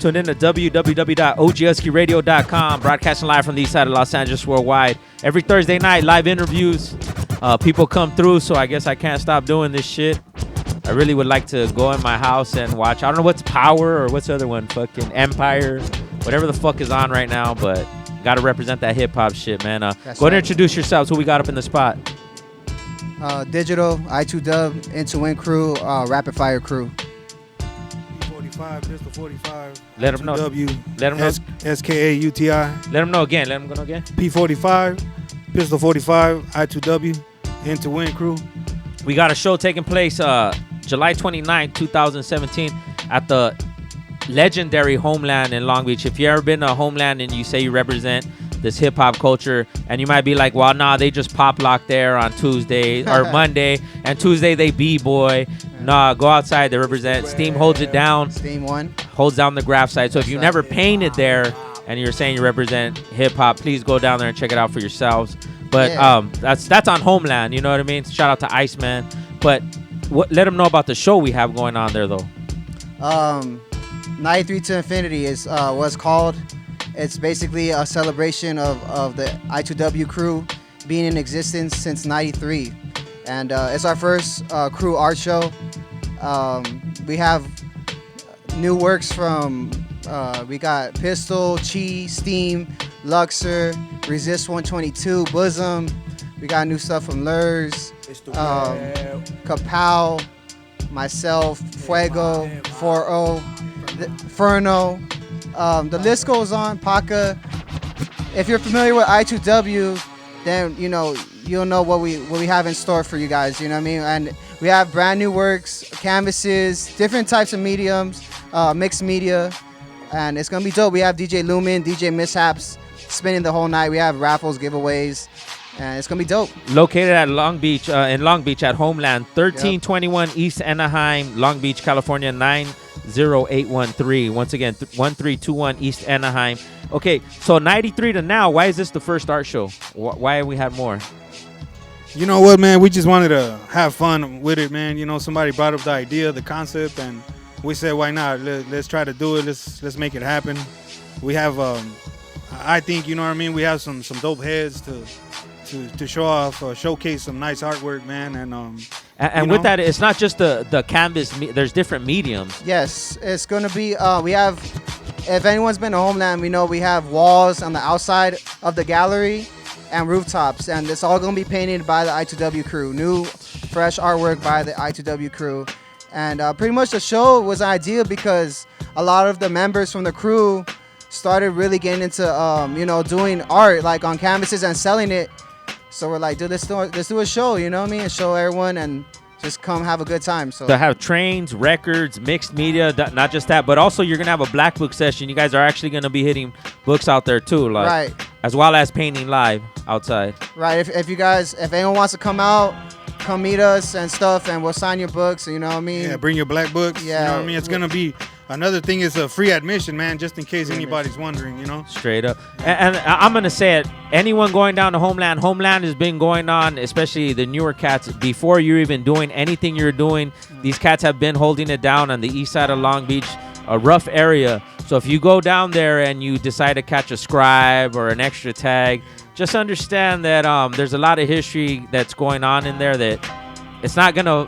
Tune in to www.oguskyradio.com, broadcasting live from the east side of Los Angeles worldwide. Every Thursday night, live interviews. People come through, so I guess I can't stop doing this shit. I really would like to go in my house and watch. I don't know what's Power or what's the other one, fucking Empire, whatever the fuck is on right now, but got to represent that hip-hop shit, man. Go ahead and introduce yourselves. Who we got up in the spot? Digital, I2W, IN2WIN Crew, Rapid Fire Crew. P45, Pistol 45. Let them know. I2W, Let them know. SKAUTI. Let them know again. Let them know again. P45, Pistol 45, I2W, IN2WIN Crew. We got a show taking place July 29, 2017 at the legendary Homeland in Long Beach. If you've ever been to Homeland and you say you represent this hip-hop culture, and you might be like, well, nah, they just pop lock there on Tuesday or Monday, and Tuesday they b-boy. Nah, go outside. They represent. Steam holds it down. Steam 1. Holds down the graph side. So if you never painted there and you're saying you represent hip-hop, please go down there and check it out for yourselves. But that's on Homeland, you know what I mean? Shout out to Iceman. But let them know about the show we have going on there, though. 93 to Infinity is what's called. It's basically a celebration of the I2W crew being in existence since 93. And it's our first crew art show. We have new works from, we got Pistol, Chi, Steam, Luxor, Resist 122, Bosom. We got new stuff from Lurs, Kapow, myself, Fuego, 4-0, Furno. The list goes on. Paca. If you're familiar with I2W, then you'll know what we have in store for you guys. You know what I mean? And we have brand new works, canvases, different types of mediums, mixed media, and it's gonna be dope. We have DJ Lumen, DJ Mishaps spinning the whole night. We have raffles, giveaways, and it's gonna be dope. Located at Long Beach, in Long Beach at Homeland, 1321 East Anaheim, Long Beach, California, 90813. Once again, 1321 East Anaheim. Okay, so 93 to now, why is this the first art show? Why have we had more? You know what, man? We just wanted to have fun with it, man. Somebody brought up the idea, the concept, and we said, why not? Let's try to do it. Let's make it happen. We have, I think, you know what I mean? We have some dope heads to show off, showcase some nice artwork, man. And with that, it's not just the canvas. There's different mediums. Yes, it's going to be, we have, if anyone's been to Homeland, we know we have walls on the outside of the gallery and rooftops. And it's all going to be painted by the I2W crew. New, fresh artwork by the I2W crew. And pretty much the show was an idea because a lot of the members from the crew started really getting into, doing art like on canvases and selling it. So we're like, dude, let's do a show, you know what I mean? And show everyone and just come have a good time. So to have trains, records, mixed media, not just that, but also you're going to have a black book session. You guys are actually going to be hitting books out there too. Right. As well as painting live outside. Right. If anyone wants to come out, come meet us and stuff, and we'll sign your books, you know what I mean? Yeah, bring your black books. Yeah. You know what I mean? It's going to be, another thing is a free admission, man, just in case anybody's wondering, Straight up. And I'm going to say it. Anyone going down to Homeland has been going on, especially the newer cats, before you're even doing anything you're doing. These cats have been holding it down on the east side of Long Beach, a rough area. So if you go down there and you decide to catch a scribe or an extra tag, just understand that there's a lot of history that's going on in there that it's not going to,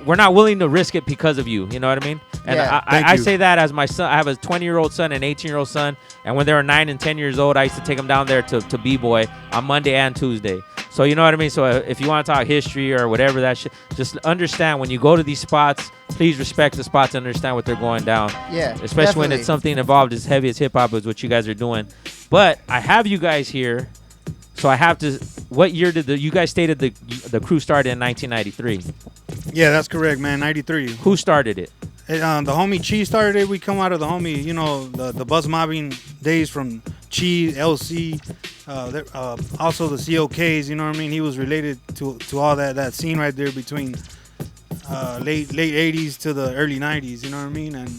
we're not willing to risk it because of you. You know what I mean? And yeah, I say that as my son. I have a 20-year-old son and an 18-year-old son. And when they were 9 and 10 years old, I used to take them down there to B-Boy on Monday and Tuesday. So you know what I mean? So if you want to talk history or whatever that shit, just understand when you go to these spots, please respect the spots and understand what they're going down. Yeah, especially definitely. when it's something involved as heavy as hip-hop is what you guys are doing. But I have you guys here. So I have to. What year did you guys stated the crew started in 1993? Yeah, that's correct, man. 93. Who started it? The homie Chi started it. We come out of the homie, the buzz mobbing days from Chi, LC, also the COKs. You know what I mean? He was related to all that scene right there between late 80s to the early 90s. You know what I mean? And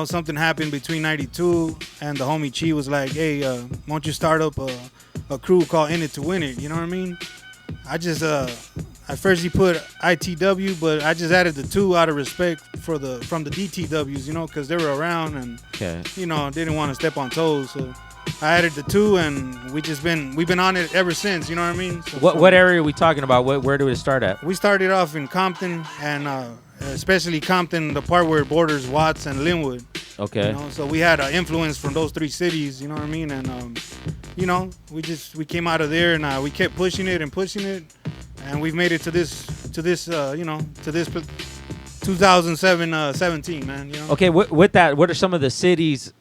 something happened between 92 and the homie Chi was like, hey, won't you start up a crew called In It to Win It? You know what I mean? I at first he put ITW, but I just added the 2 out of respect from the DTWs, you know, because they were around and you know didn't want to step on toes. So I added the 2, and we've been on it ever since. You know what I mean? So, what area are we talking about? Where do we start at? We started off in Compton, and especially Compton, the part where it borders Watts and Linwood. Okay. You know, so we had influence from those 3 cities. You know what I mean? And you know, we came out of there, and we kept pushing it, and we've made it to this 2017, man. You know? Okay, with that, what are some of the cities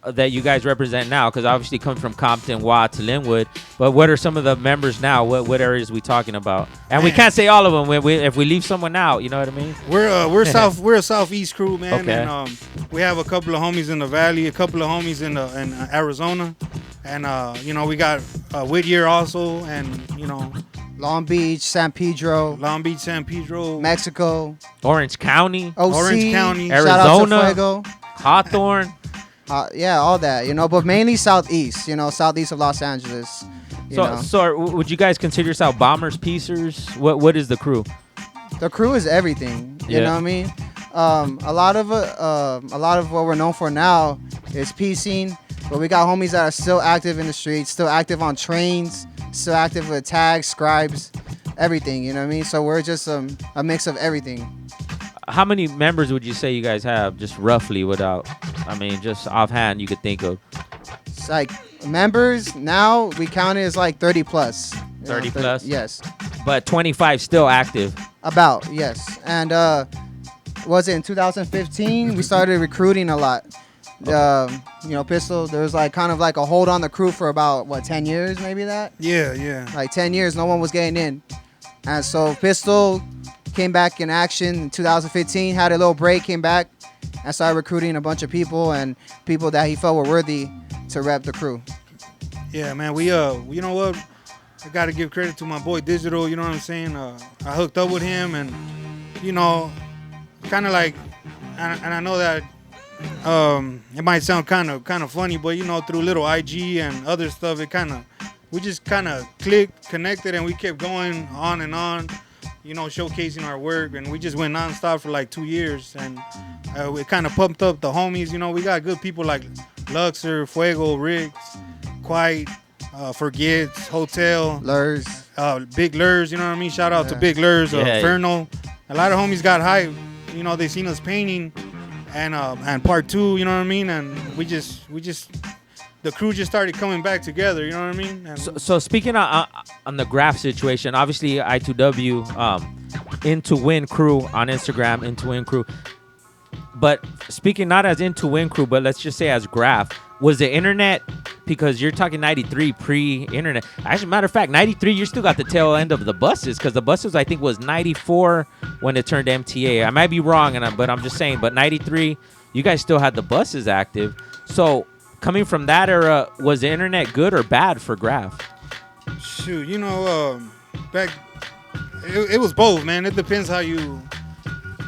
that you guys represent now? Because obviously come from Compton, Watts, Linwood, but what are some of the members now? What areas are we talking about? And we can't say all of them. If we leave someone out, you know what I mean? We're a southeast crew, man. Okay. And we have a couple of homies in the valley, a couple of homies in Arizona, and you know, we got Whittier also, and you know, Long Beach, San Pedro, Mexico, Orange County, OC, Arizona, shout out to Fuego, Hawthorne. Yeah, all that, you know, but mainly southeast, you know, southeast of Los Angeles. So would you guys consider yourself bombers, piecers? What is the crew? The crew is everything. You know what I mean? A lot of what we're known for now is piecing, but we got homies that are still active in the streets, still active on trains, still active with tags, scribes, everything. You know what I mean? So we're just a mix of everything. How many members would you say you guys have, just roughly, without, I mean, just offhand you could think of? It's like members now we count it as like 30 plus. 30 plus? Yes. But 25 still active. About, yes. And was it in 2015 we started recruiting a lot. You know, Pistol, there was like kind of like a hold on the crew for about 10 years, maybe that? Yeah. Like 10 years, no one was getting in. And so Pistol came back in action in 2015, had a little break, came back, and started recruiting a bunch of people and people that he felt were worthy to rep the crew. Yeah, man, we you know what? I got to give credit to my boy Digital, you know what I'm saying? I hooked up with him, and you know, kind of like, and I know that it might sound kind of funny, but you know, through little IG and other stuff, we just kind of clicked, connected, and we kept going on and on, you know, showcasing our work, and we just went nonstop for like 2 years, and it kind of pumped up the homies. You know, we got good people like Luxor, Fuego, Riggs, Quiet, Forgets, Hotel, Lurs, Big Lurs, you know what I mean? Shout out to Big Lurs, Ferno. A lot of homies got hype. You know, they seen us painting, and part 2, you know what I mean? And we just the crew just started coming back together, you know what I mean? And so speaking on the graph situation, obviously I2W, IN2WIN Crew on Instagram, IN2WIN Crew. But speaking not as IN2WIN Crew, but let's just say as graph, was the internet, because you're talking 93 pre-internet. As a matter of fact, 93, you still got the tail end of the buses, because the buses, I think, was 94 when it turned MTA. I might be wrong, but I'm just saying, but 93, you guys still had the buses active. So coming from that era, was the internet good or bad for graph? Shoot, you know, back, it was both, man. It depends how you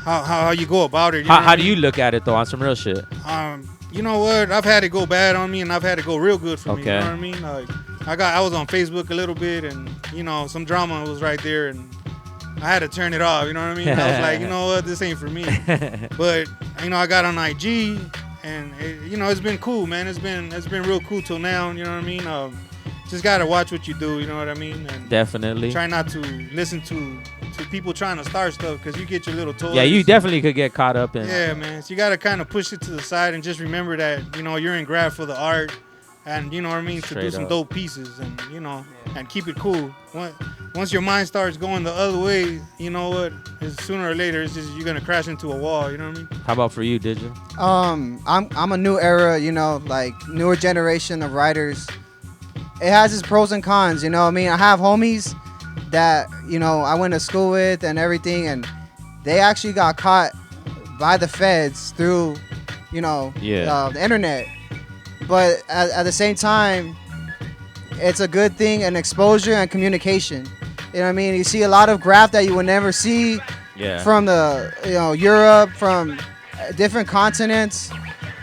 go about it. How do you look at it, though, on some real shit? You know what? I've had it go bad on me, and I've had it go real good for me. You know what I mean? Like, I was on Facebook a little bit, and you know, some drama was right there, and I had to turn it off. You know what I mean? I was like, you know what? This ain't for me. But you know, I got on IG, and you know, it's been cool, man. It's been real cool till now. You know what I mean? Just gotta watch what you do. You know what I mean? And definitely. Try not to listen to people trying to start stuff, because you get your little toys. Yeah, you definitely could get caught up in. Yeah, man. So you gotta kind of push it to the side and just remember that, you know, you're in graph for the art, and you know what I mean, to do some dope pieces, and you know, and keep it cool. Once your mind starts going the other way, you know what? Sooner or later, it's just you're gonna crash into a wall. You know what I mean? How about for you, Digital? I'm a new era, you know, like newer generation of writers. It has its pros and cons, you know what I mean? I have homies that, you know, I went to school with and everything, and they actually got caught by the feds through, you know, the internet. But at the same time, it's a good thing, and exposure and communication. You know what I mean? You see a lot of graph that you would never see from the, you know, Europe, from different continents.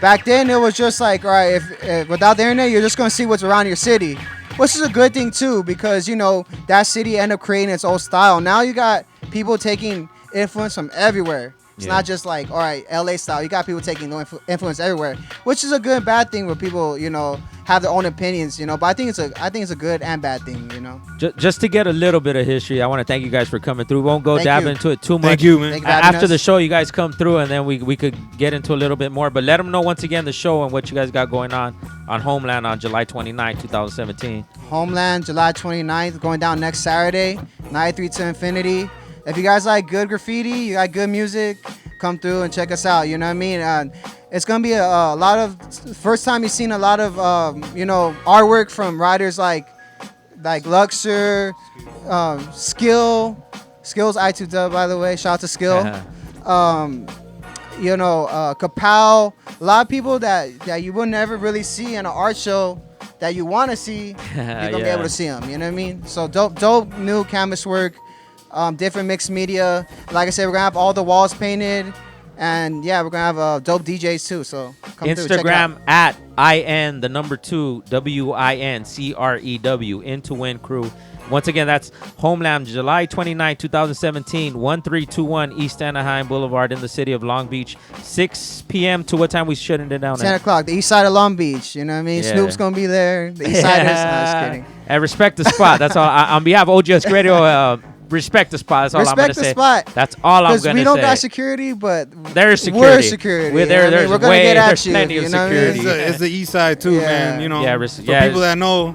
Back then, it was just like, all right, if without the internet, you're just going to see what's around your city. which is a good thing too, because you know that city ended up creating its own style. Now you got people taking influence from everywhere. It's not just like, all right, LA style. You got people taking influence everywhere, which is a good and bad thing where people, you know, have their own opinions, you know. But I think it's a good and bad thing, you know. Just to get a little bit of history, I want to thank you guys for coming through. We won't go dab into it too much. Thank you, man. After the show, you guys come through, and then we could get into a little bit more. But let them know once again the show and what you guys got going on Homeland on July 29, 2017. Homeland, July 29th, going down next Saturday, 93 to Infinity. If you guys like good graffiti, you got good music, come through and check us out. You know what I mean? It's gonna be a lot of first time you've seen a lot of you know, artwork from writers like Luxor, Skills I2W, by the way. Shout out to Skill. You know, Kapow. A lot of people that you will never really see in an art show that you want to see. You're gonna be able to see them. You know what I mean? So dope new canvas work. Different mixed media. Like I said, we're gonna have all the walls painted, and yeah, we're gonna have dope DJs too. So come through, check it out. Instagram at IN2WIN CREW In2WIN Crew. Once again, that's Homeland, July 29, 2017, 1321 East Anaheim Boulevard in the city of Long Beach. 6 p.m. to what time we shutting it down 10 at? o'clock, the east side of Long Beach. You know what I mean? Yeah. Snoop's gonna be there. The east siders. No, just kidding. And respect the spot. That's all. On behalf of Ogusky Radio, respect the spot. That's all I'm gonna say. Respect the spot. That's all I'm gonna say. Because we don't got security, but there's security. We're security. We're there. There's we're gonna get at there's you. plenty of You know what I mean? security. It's the east side too, man. You know, for people that know,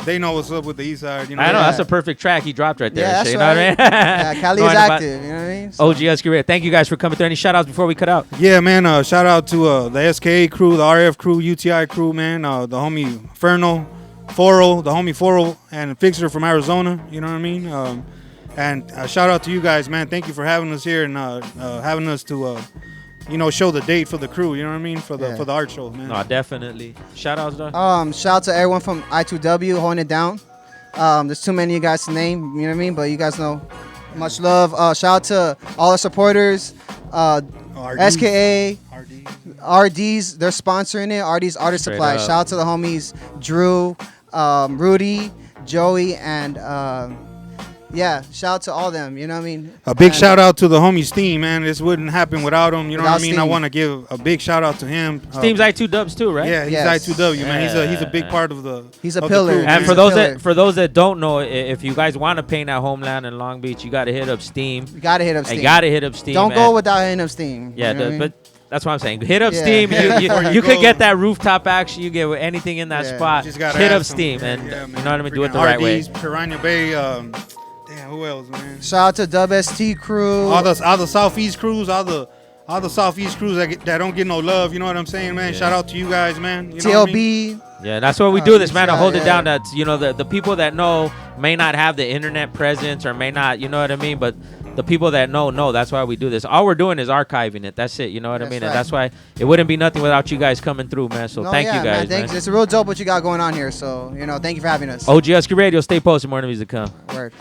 they know what's up with the east side. You know, I know that's a perfect track he dropped right there. Yeah, that's you right. know what I mean? Yeah, Cali is active. You know what I mean? So. Ogusky Radio. Thank you guys for coming through. Any shout outs before we cut out? Yeah, man. Shout out to the SKA crew, the RF crew, UTI crew, man. The homie Ferno, Foro, the homie Foro, and Fixer from Arizona. You know what I mean? And shout out to you guys, man. Thank you for having us here and having us to, you know, show the date for the crew. You know what I mean? For the art show, man. No, definitely. Shout outs, though. Shout out to everyone from I2W holding it down. There's too many of you guys to name. You know what I mean? But you guys know. Much love. Shout out to all the supporters. SKA, RDs. They're sponsoring it. RD's Artist Straight Supply. up. Shout out to the homies Drew, Rudy, Joey, and yeah, shout out to all them. You know what I mean? A big shout out to the homie Steam, man. This wouldn't happen without him. You know what I mean? Steam. I want to give a big shout out to him. Steam's I2Dubs too, right? Yeah, he's Yes. I2W, man. He's a big part of the. He's a of the pillar. crew, And man. And for those that don't know, if you guys want to paint at Homeland in Long Beach, you got to hit up Steam. You gotta hit up Steam. You got to hit up Steam. Don't man. go without hitting up Steam. Yeah, You know what I mean? but that's what I'm saying. Hit up Yeah. Steam. Before You you could go. get that rooftop action. You get anything in that Yeah. spot. Just gotta Hit have up some- Steam, yeah, and yeah, you know what I mean. Do it the Freaking right way. RDs, Piranha Bay. Damn, who else, man? Shout out to WST crew. All the Southeast crews, all the Southeast crews that don't get no love. You know what I'm saying, man? Yeah. Shout out to you guys, man. You know what I mean? TLB. Yeah, that's why we do this, man. To yeah, hold it yeah. down. That's the people that know may not have the internet presence or may not, you know what I mean. But the people that know. That's why we do this. All we're doing is archiving it. That's it. You know what I That's mean. right. And that's why it wouldn't be nothing without you guys coming through, man. So thank you guys, man. Thanks. man. It's a real dope what you got going on here. So, thank you for having us. Ogusky Radio. Stay posted. More music come. Word.